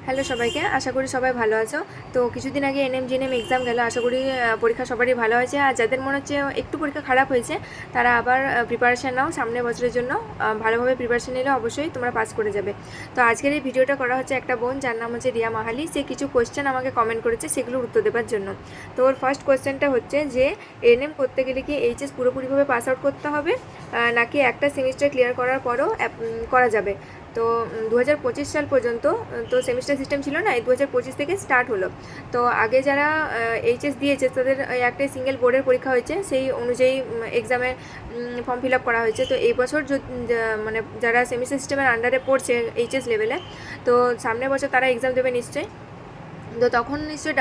Hello সবাইকে, আশা করি সবাই ভালো আছো। তো কিছুদিন আগে এনএম জিএনএম এক্সাম গেল, আশা করি পরীক্ষা সবারই ভালো হয়েছে। আর যাদের মনে হচ্ছে একটু পরীক্ষা খারাপ হয়েছে তারা আবার প্রিপারেশান নাও সামনের বছরের জন্য। ভালোভাবে প্রিপারেশান নিলে অবশ্যই তোমরা পাস করে যাবে। তো আজকের এই ভিডিওটা করা হচ্ছে একটা বোন যার নাম হচ্ছে রিয়া মাহালি। সে কিছু কোয়েশ্চেন আমাকে কমেন্ট করেছে, সেগুলোর উত্তর দেওয়ার জন্য। তো ওর ফার্স্ট কোয়েশ্চেনটা হচ্ছে যে এনএম করতে গেলে কি এইচএস পুরোপুরিভাবে পাস আউট করতে হবে নাকি একটা সেমিস্টার ক্লিয়ার করার পরও করা যাবে। তো 2025 সাল পর্যন্ত তো সেমিস্টার সিস্টেম ছিল না, এই 2025 থেকে স্টার্ট হলো। তো আগে যারা এইচএস দিয়েছে তাদের একটাই সিঙ্গেল বোর্ডের পরীক্ষা হয়েছে, সেই অনুযায়ী এক্সামের ফর্ম ফিল আপ করা হয়েছে। তো এই বছর মানে যারা সেমিস্টার সিস্টেমের আন্ডারে পড়ছে এইচএস লেভেলে, তো সামনের বছর তারা এক্সাম দেবে নিশ্চয়ই। তো তখন নিশ্চয়ই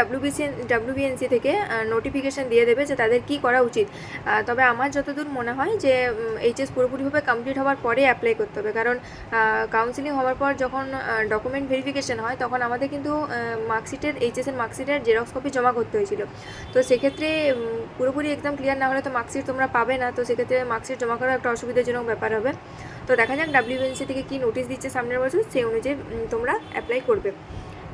ডাব্লিউবিএনসি থেকে নোটিফিকেশান দিয়ে দেবে যে তাদের কী করা উচিত। তবে আমার যতদূর মনে হয় যে এইচএস পুরোপুরিভাবে কমপ্লিট হওয়ার পরে অ্যাপ্লাই করতে হবে, কারণ কাউন্সিলিং হওয়ার পর যখন ডকুমেন্ট ভেরিফিকেশান হয় তখন আমাদের কিন্তু মার্কশিটের এইচএসের মার্কশিটের জেরক্স কপি জমা করতে হয়েছিল। তো সেক্ষেত্রে পুরোপুরি এক্সাম ক্লিয়ার না হলে তো মার্কশিট তোমরা পাবে না, তো সেক্ষেত্রে মার্কশিট জমা করা একটা অসুবিধাজনক ব্যাপার হবে। তো দেখা যাক ডাব্লিউবিএনসি থেকে কী নোটিশ দিচ্ছে সামনের বছর, সেই অনুযায়ী তোমরা অ্যাপ্লাই করবে।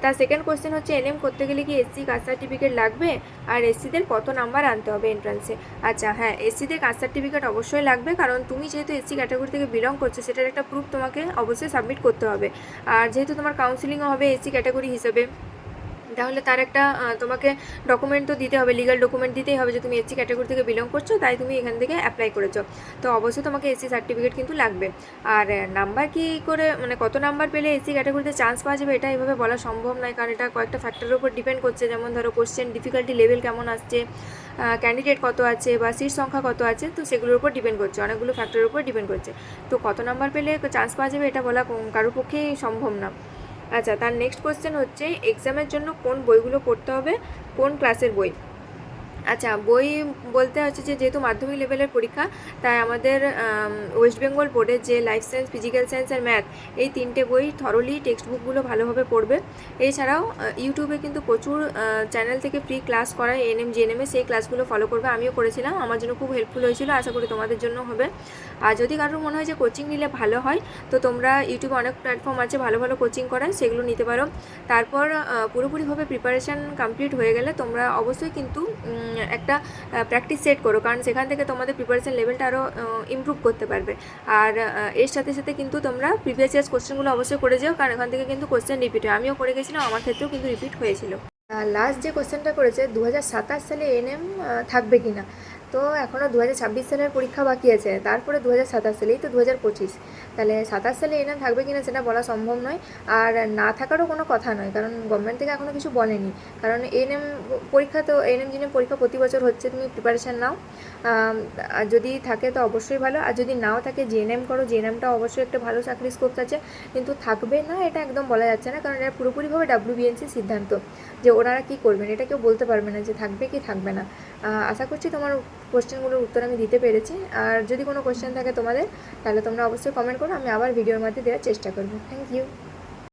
তার সেকেন্ড কোয়েশ্চেন হচ্ছে এনএম করতে গেলে কি এসসি কাস্ট সার্টিফিকেট লাগবে, আর এসসিদের কত নাম্বার আনতে হবে এন্ট্রান্সে। আচ্ছা হ্যাঁ, এসসিদের কাস্ট সার্টিফিকেট অবশ্যই লাগবে, কারণ তুমি যেহেতু এসসি ক্যাটাগরি থেকে বিলং করছো সেটার একটা প্রুফ তোমাকে অবশ্যই সাবমিট করতে হবে। আর যেহেতু তোমার কাউন্সিলিংও হবে এসসি ক্যাটাগরি হিসেবে, তাহলে তার একটা তোমাকে ডকুমেন্ট তো দিতে হবে, লিগাল ডকুমেন্ট দিতেই হবে যে তুমি এসসি ক্যাটাগরি থেকে বিলং করছো, তাই তুমি এখান থেকে অ্যাপ্লাই করেছো। তো অবশ্যই তোমাকে এসসি সার্টিফিকেট কিন্তু লাগবে। আর নাম্বার কী করে, মানে কত নাম্বার পেলে এসসি ক্যাটাগরিতে চান্স পাওয়া যাবে এটা এভাবে বলা সম্ভব নয়, কারণ এটা কয়েকটা ফ্যাক্টরের উপর ডিপেন্ড করছে। যেমন ধরো কোশ্চেন ডিফিকাল্টি লেভেল কেমন আসছে, ক্যান্ডিডেট কত আছে, বা সিট সংখ্যা কত আছে, তো সেগুলোর উপর ডিপেন্ড করছে, অনেকগুলো ফ্যাক্টরের উপর ডিপেন্ড করছে। তো কত নাম্বার পেলে চান্স পাওয়া যাবে এটা বলা কারোর পক্ষেই সম্ভব না। আচ্ছা, তার নেক্সট কোয়েশ্চেন হচ্ছে এক্সামের জন্য কোন বইগুলো পড়তে হবে, কোন ক্লাসের বই। আচ্ছা, বই বলতে হচ্ছে যে যেহেতু মাধ্যমিক লেভেলের পরীক্ষা, তাই আমাদের ওয়েস্ট বেঙ্গল বোর্ডের যে লাইফ সায়েন্স, ফিজিক্যাল সায়েন্স আর ম্যাথ, এই তিনটে বই থরলি টেক্সট বুকগুলো ভালোভাবে পড়বে। এছাড়াও ইউটিউবে কিন্তু প্রচুর চ্যানেল থেকে ফ্রি ক্লাস করায় এনএম জিএনএমে, সেই ক্লাসগুলো ফলো করবে। আমিও করেছিলাম, আমার জন্য খুব হেল্পফুল হয়েছিল, আশা করি তোমাদের জন্য হবে। আর যদি কারোর মনে হয় যে কোচিং নিলে ভালো হয়, তো তোমরা ইউটিউবে অনেক প্ল্যাটফর্ম আছে ভালো ভালো কোচিং করায়, সেগুলো নিতে পারো। তারপর পুরোপুরিভাবে প্রিপারেশান কমপ্লিট হয়ে গেলে তোমরা অবশ্যই কিন্তু একটা প্র্যাকটিস সেট করো, কারণ সেখান থেকে তোমাদের প্রিপারেশান লেভেলটা আরও ইমপ্রুভ করতে পারবে। আর এর সাথে সাথে কিন্তু তোমরা প্রিভিয়াস ইয়ার্স কোশ্চেনগুলো অবশ্যই করে যাও, কারণ এখান থেকে কিন্তু কোশ্চেন রিপিট হয়। আমিও করে গেছিলাম, আমার ক্ষেত্রেও কিন্তু রিপিট হয়েছিল। লাস্ট যে কোশ্চেনটা করেছে 2027 সালে এনএম থাকবে কি না, তো এখনও 2026 সালের পরীক্ষা বাকি আছে, তারপরে 2027 সালেই তো 2025, তাহলে 27 সালে এনএম থাকবে কিনা সেটা বলা সম্ভব নয়। আর না থাকারও কোনো কথা নয়, কারণ গভর্নমেন্ট থেকে এখনও কিছু বলেনি। কারণ এনএম পরীক্ষা, তো এনএম জিএনএম পরীক্ষা প্রতি বছর হচ্ছে, তুমি প্রিপারেশান নাও। আর যদি থাকে তো অবশ্যই ভালো, আর যদি নাও থাকে জিএনএম করো, জিএনএমটাও অবশ্যই একটা ভালো চাকরির স্কোপ আছে। কিন্তু থাকবে না এটা একদম বলা যাচ্ছে না, কারণ এটা পুরোপুরিভাবে ডাব্লিউবিএনসির সিদ্ধান্ত যে ওনারা কী করবেন, এটা কেউ বলতে পারবে না যে থাকবে কি থাকবে না। আশা করছি তোমার কোশ্চেনগুলোর উত্তর আমি দিতে পেরেছি। আর যদি কোনো কোশ্চেন থাকে তোমাদের, তাহলে তোমরা অবশ্যই কমেন্ট করো, আমি আবার ভিডিওর মধ্যে দেওয়ার চেষ্টা করবো। Thank you.